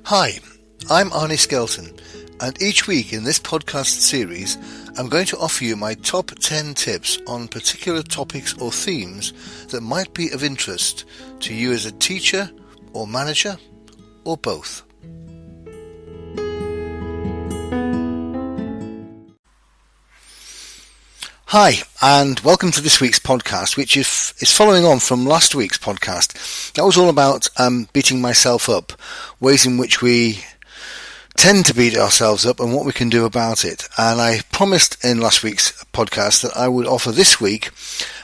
Hi, I'm Arnie Skelton, and each week in this podcast series I'm going to offer you my top 10 tips on particular topics or themes that might be of interest to you as a teacher or manager or both. Hi, and welcome to this week's podcast, which is following on from last week's podcast. That was all about beating myself up, ways in which we tend to beat ourselves up and what we can do about it. And I promised in last week's podcast that I would offer this week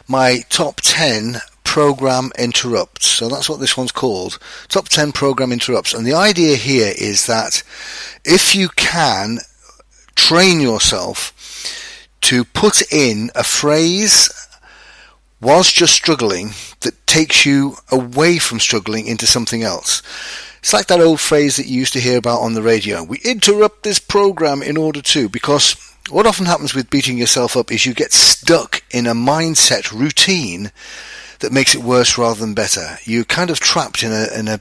my top 10 program interrupts. So that's what this one's called, top 10 program interrupts. And the idea here is that if you can train yourself to put in a phrase whilst just struggling that takes you away from struggling into something else. It's like that old phrase that you used to hear about on the radio. We interrupt this program in order to, because what often happens with beating yourself up is you get stuck in a mindset routine that makes it worse rather than better. You're kind of trapped in a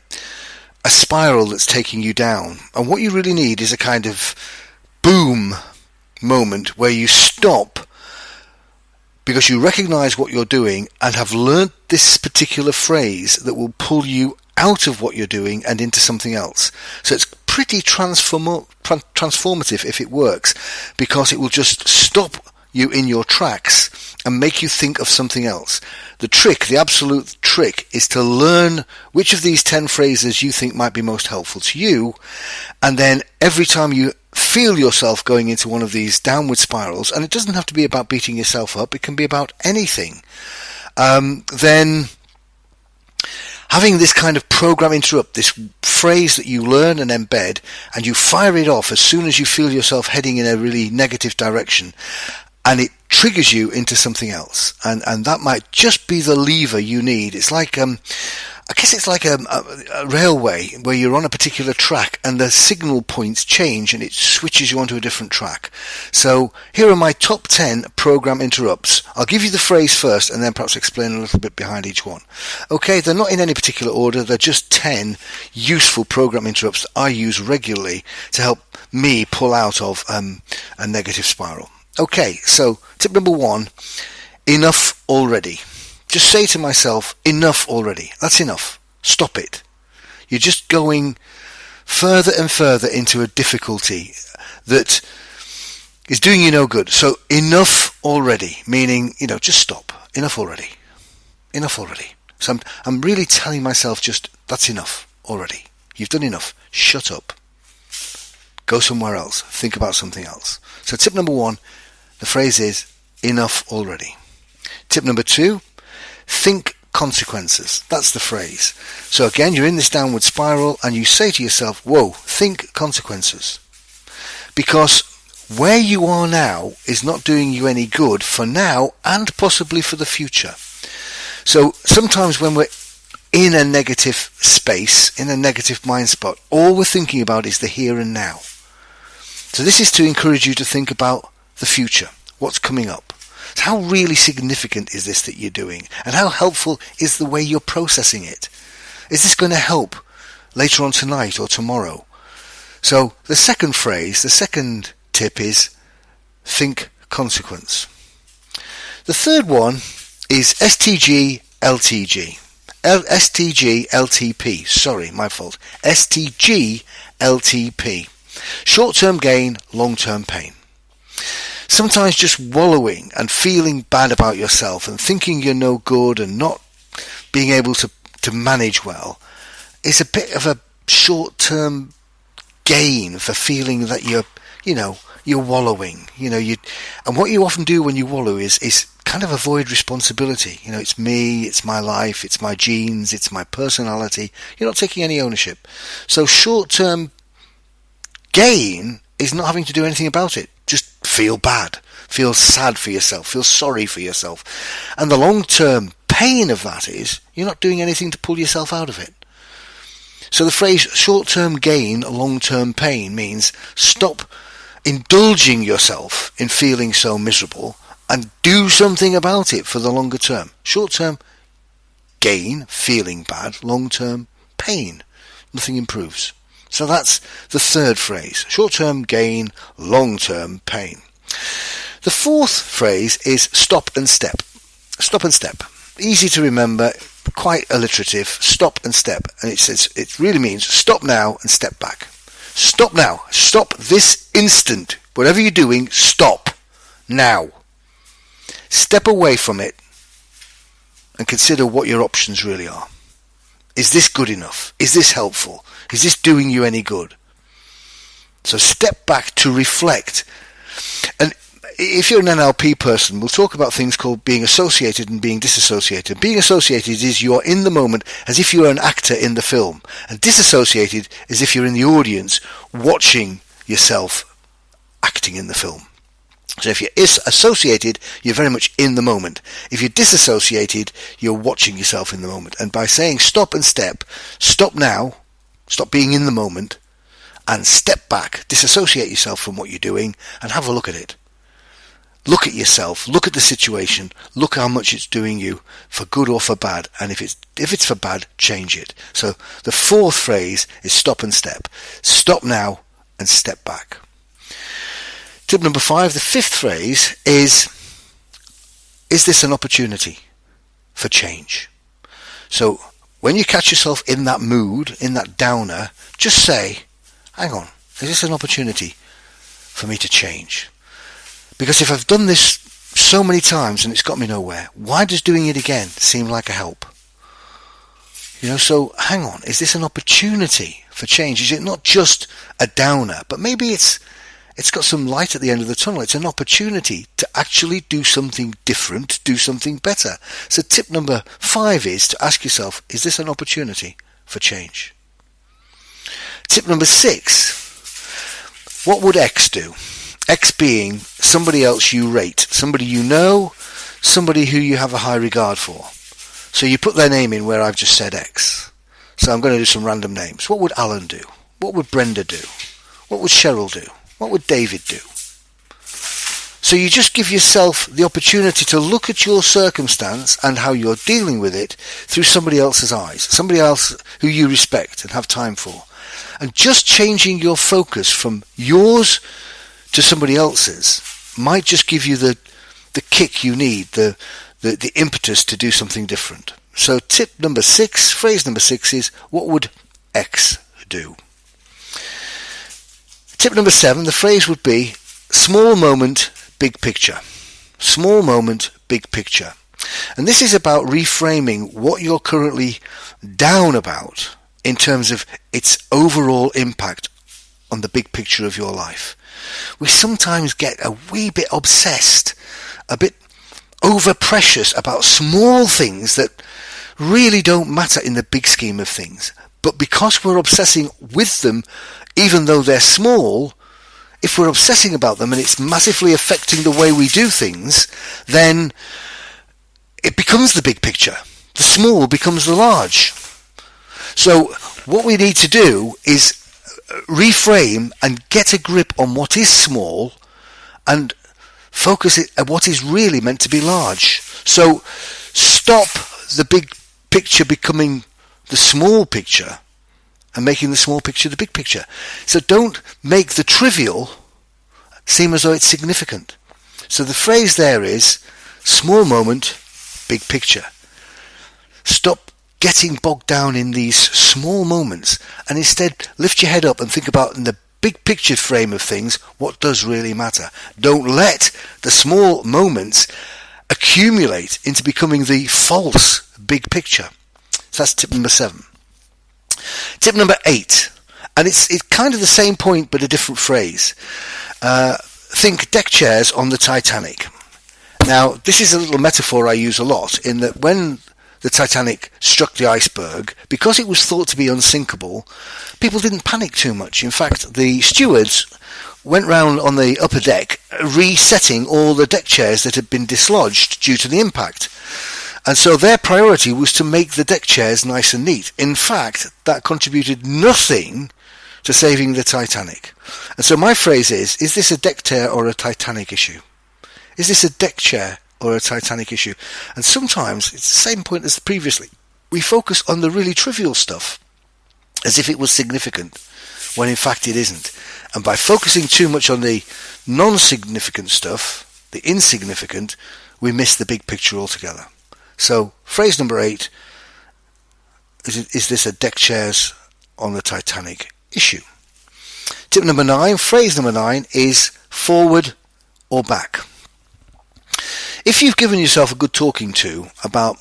spiral that's taking you down. And what you really need is a kind of boom moment where you stop because you recognize what you're doing and have learned this particular phrase that will pull you out of what you're doing and into something else. So it's pretty transformative if it works, because it will just stop you in your tracks and make you think of something else. The absolute trick, is to learn which of these 10 phrases you think might be most helpful to you, and then every time you feel yourself going into one of these downward spirals, and it doesn't have to be about beating yourself up, it can be about anything, then having this kind of program interrupt, this phrase that you learn and embed, and you fire it off as soon as you feel yourself heading in a really negative direction, and it triggers you into something else, and that might just be the lever you need. It's like I guess it's like a railway where you're on a particular track and the signal points change and it switches you onto a different track. So here are my top 10 program interrupts. I'll give you the phrase first and then perhaps explain a little bit behind each one. Okay, they're not in any particular order. They're just 10 useful program interrupts that I use regularly to help me pull out of a negative spiral. Okay, so tip number 1, enough already. Just say to myself, enough already. That's enough. Stop it. You're just going further and further into a difficulty that is doing you no good. So enough already, meaning, just stop. Enough already. Enough already. So I'm really telling myself just, that's enough already. You've done enough. Shut up. Go somewhere else. Think about something else. So tip number 1, the phrase is, enough already. Tip number 2, think consequences. That's the phrase. So again, you're in this downward spiral and you say to yourself, whoa, think consequences. Because where you are now is not doing you any good for now and possibly for the future. So sometimes when we're in a negative space, in a negative mind spot, all we're thinking about is the here and now. So this is to encourage you to think about the future, what's coming up. So how really significant is this that you're doing? And how helpful is the way you're processing it? Is this going to help later on tonight or tomorrow? So the second phrase, the second tip is think consequence. The third one is STG LTG. STG LTP. Sorry, my fault. STG LTP. Short-term gain, long-term pain. Sometimes just wallowing and feeling bad about yourself and thinking you're no good and not being able to manage well is a bit of a short-term gain for feeling that you're wallowing. And what you often do when you wallow is kind of avoid responsibility. It's me, it's my life, it's my genes, it's my personality. You're not taking any ownership. So short-term gain is not having to do anything about it. Just feel bad, feel sad for yourself, feel sorry for yourself. And the long-term pain of that is you're not doing anything to pull yourself out of it. So the phrase short-term gain, long-term pain means stop indulging yourself in feeling so miserable and do something about it for the longer term. Short-term gain, feeling bad. Long-term pain, nothing improves. So that's the third phrase. Short-term gain, long-term pain. The fourth phrase is stop and step. Stop and step. Easy to remember, quite alliterative. Stop and step. And it really means stop now and step back. Stop now. Stop this instant. Whatever you're doing, stop now. Step away from it and consider what your options really are. Is this good enough? Is this helpful? Is this doing you any good? So step back to reflect. And if you're an NLP person, we'll talk about things called being associated and being disassociated. Being associated is you're in the moment as if you're an actor in the film. And disassociated is if you're in the audience watching yourself acting in the film. So if you're associated, you're very much in the moment. If you're disassociated, you're watching yourself in the moment. And by saying stop and step, stop now, stop being in the moment, and step back, disassociate yourself from what you're doing, and have a look at it. Look at yourself, look at the situation, look how much it's doing you, for good or for bad, and if it's for bad, change it. So the fourth phrase is stop and step. Stop now and step back. Tip number 5, the fifth phrase is this an opportunity for change? So when you catch yourself in that mood, in that downer, just say, hang on, is this an opportunity for me to change? Because if I've done this so many times and it's got me nowhere, why does doing it again seem like a help? So hang on, is this an opportunity for change? Is it not just a downer, but maybe it's got some light at the end of the tunnel. It's an opportunity to actually do something different, do something better. So tip number 5 is to ask yourself, is this an opportunity for change? Tip number 6, what would X do? X being somebody else you rate, somebody you know, somebody who you have a high regard for. So you put their name in where I've just said X. So I'm going to do some random names. What would Alan do? What would Brenda do? What would Cheryl do? What would David do? So you just give yourself the opportunity to look at your circumstance and how you're dealing with it through somebody else's eyes, somebody else who you respect and have time for. And just changing your focus from yours to somebody else's might just give you the kick you need, the impetus to do something different. So tip number 6, phrase number 6 is, what would X do? Tip number 7, the phrase would be, small moment, big picture. Small moment, big picture. And this is about reframing what you're currently down about in terms of its overall impact on the big picture of your life. We sometimes get a wee bit obsessed, a bit over precious about small things that really don't matter in the big scheme of things. But because we're obsessing with them, even though they're small, if we're obsessing about them and it's massively affecting the way we do things, then it becomes the big picture. The small becomes the large. So what we need to do is reframe and get a grip on what is small and focus it at what is really meant to be large. So stop the big picture becoming the small picture and making the small picture the big picture. So don't make the trivial seem as though it's significant. So the phrase there is small moment, big picture. Stop getting bogged down in these small moments and instead lift your head up and think about in the big picture frame of things what does really matter. Don't let the small moments accumulate into becoming the false big picture. So that's tip number 7. Tip number 8, and it's kind of the same point but a different phrase. Think deck chairs on the Titanic. Now, this is a little metaphor I use a lot in that when the Titanic struck the iceberg, because it was thought to be unsinkable, people didn't panic too much. In fact, the stewards went round on the upper deck resetting all the deck chairs that had been dislodged due to the impact. And so their priority was to make the deck chairs nice and neat. In fact, that contributed nothing to saving the Titanic. And so my phrase is this a deck chair or a Titanic issue? Is this a deck chair or a Titanic issue? And sometimes it's the same point as previously. We focus on the really trivial stuff as if it was significant. when in fact it isn't. And by focusing too much on the non-significant stuff, the insignificant, we miss the big picture altogether. So phrase number 8, is this a deck chairs on the Titanic issue? Tip number 9, phrase number 9 is forward or back. If you've given yourself a good talking to about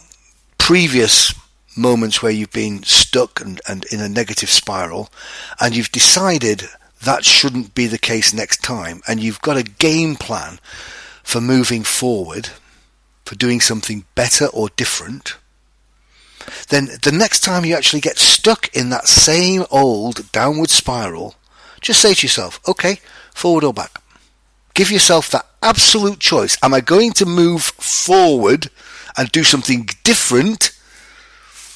previous moments where you've been stuck and in a negative spiral, and you've decided that shouldn't be the case next time, and you've got a game plan for moving forward, for doing something better or different, then the next time you actually get stuck in that same old downward spiral, just say to yourself, okay, forward or back. Give yourself that absolute choice. Am I going to move forward and do something different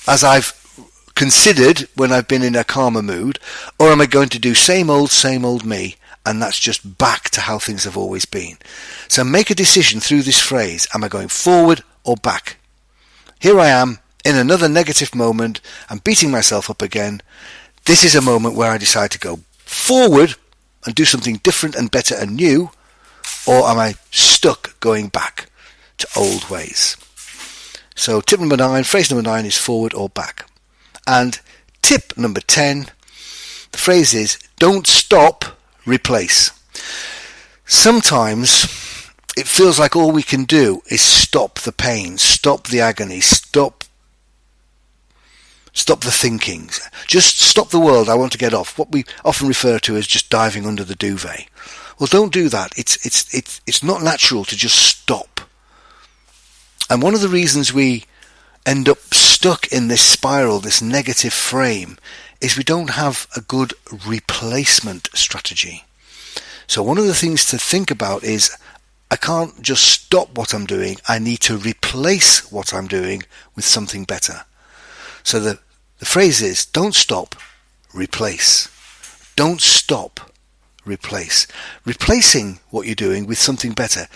as I've considered when I've been in a calmer mood, or am I going to do same old me, and that's just back to how things have always been? So make a decision through this phrase. Am I going forward or back? Here I am in another negative moment. I'm beating myself up again. This is a moment where I decide to go forward and do something different and better and new, or am I stuck going back to old ways? So tip number 9, phrase number 9 is forward or back. And tip number 10, the phrase is don't stop, replace. Sometimes it feels like all we can do is stop the pain, stop the agony, stop the thinking. Just stop the world, I want to get off. What we often refer to as just diving under the duvet. Well, don't do that. It's not natural to just stop. And one of the reasons we end up stuck in this spiral, this negative frame, is we don't have a good replacement strategy. So one of the things to think about is I can't just stop what I'm doing. I need to replace what I'm doing with something better. So the phrase is don't stop, replace. Don't stop, replace. Replacing what you're doing with something better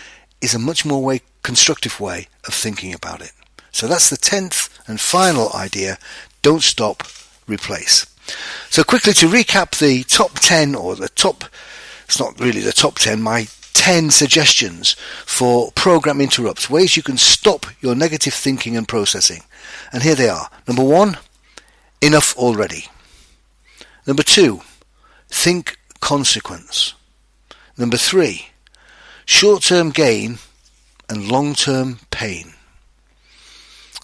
is a much more constructive way of thinking about it. So that's the 10th and final idea. Don't stop, replace. So quickly to recap the top 10, or it's not really the top 10, my 10 suggestions for program interrupts, ways you can stop your negative thinking and processing. And here they are. Number 1, enough already. Number 2, think consequence. Number 3, short-term gain and long-term pain.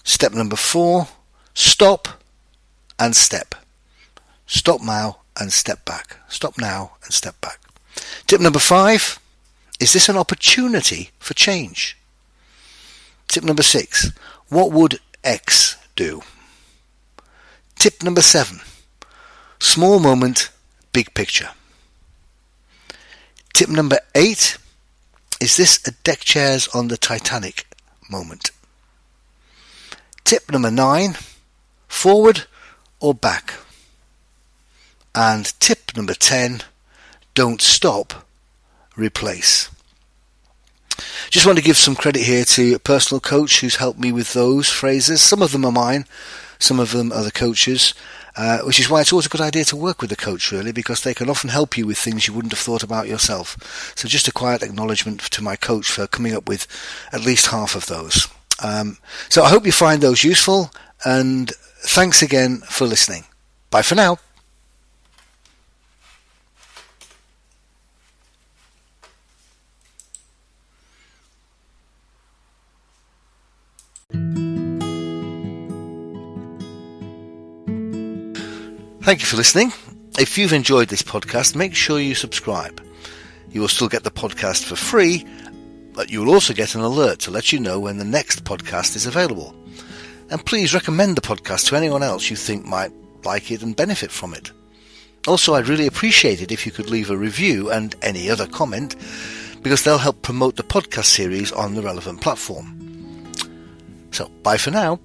Step number 4, stop and step. Stop now and step back. Stop now and step back. Tip number 5, is this an opportunity for change? Tip number 6, what would X do? Tip number 7, small moment, big picture. Tip number 8, is this a deck chairs on the Titanic moment? Tip number 9, forward or back? And tip number 10, don't stop, replace. Just want to give some credit here to a personal coach who's helped me with those phrases. Some of them are mine, some of them are the coaches, which is why it's always a good idea to work with a coach, really, because they can often help you with things you wouldn't have thought about yourself. So just a quiet acknowledgement to my coach for coming up with at least half of those. So I hope you find those useful, and thanks again for listening. Bye for now. Thank you for listening. If you've enjoyed this podcast, make sure you subscribe. You will still get the podcast for free, but you will also get an alert to let you know when the next podcast is available. And please recommend the podcast to anyone else you think might like it and benefit from it. Also, I'd really appreciate it if you could leave a review and any other comment, because they'll help promote the podcast series on the relevant platform. So, bye for now.